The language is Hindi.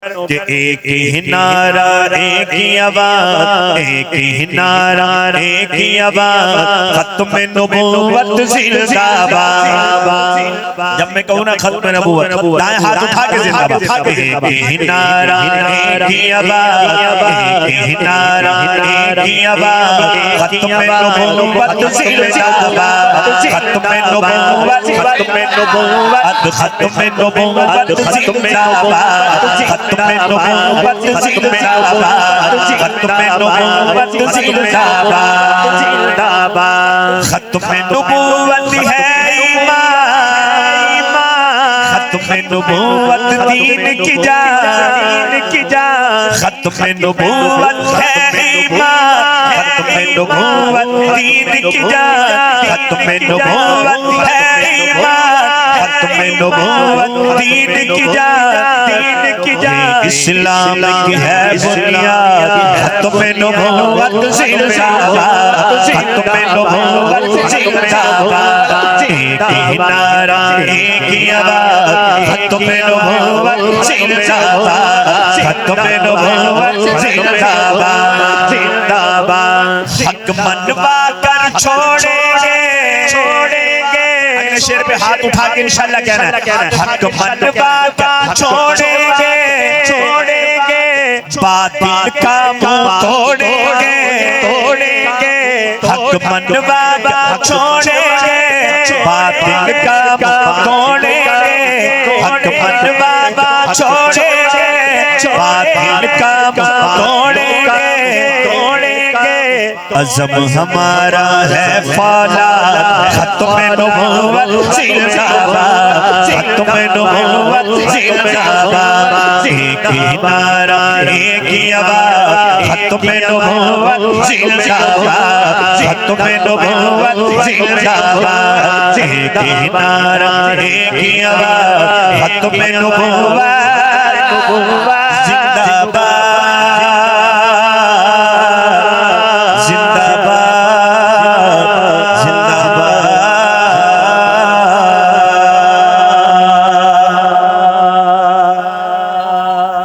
कि एक ही नारा एक ही आवाज़, एक ही नारा एक ही आवाज़, खत्म नबूवत जिंदाबाद। जब मैं कहूँ ना खत्म नबूवत, दाएं हाथ उठा के जिंदाबाद। एक ही नारा एक ही आवाज़, एक ही नारा एक ही आवाज़, खत्म नबूवत जिंदाबाद। खत्म नबूवत, खत्म नबूवत, खत्म नबूवत जिंदाबाद। खत्म नबूवत जिंदाबाद, खत्म नबूवत जिंदाबाद, जिंदाबाद। खत्म नबूवत है ईमान, खत्म नबूवत दीन की जान, की जान। खत्म नबूवत है ईमान, खत्म नबूवत दीन की जान। खत्म नबूवत है ईमान, खत्म नबूवत दीन की जान, दीन की जान। इस्लाम की है बुनियाद, खत्म नबूवत जिंदाबाद, खत्म नबूवत जिंदाबाद। एक ही नारा एक ही आवाज़, खत्म नबूवत जिंदाबाद, खत्म नबूवत जिंदाबाद, जिंदाबाद। हक मनवा कर छोड़ेंगे, छोड़ेंगे। अगले शेर पे हाथ उठा के इंशाल्लाह कहना है, हक मनवा कर छोड़ेंगे, छोड़ेंगे। बातिल का मुंह तोड़ेंगे, तोड़ेंगे। हक मनवा कर छोड़ेंगे, बातिल का मुंह तोड़ेंगे। हक मनवा कर छोड़ेंगे, बातिल का मुंह तोड़ेंगे, तोड़ेंगे। अज़म हमारा है फौलाद, खत्म नबूवत जिंदाबाद, खत्म नबूवत जिंदाबाद। एक ही नारा एक ही आवाज़, खत्म नबूवत जिंदाबाद, खत्म नबूवत जिंदाबाद। एक ही नारा एक ही आवाज़, खत्म नबूवत।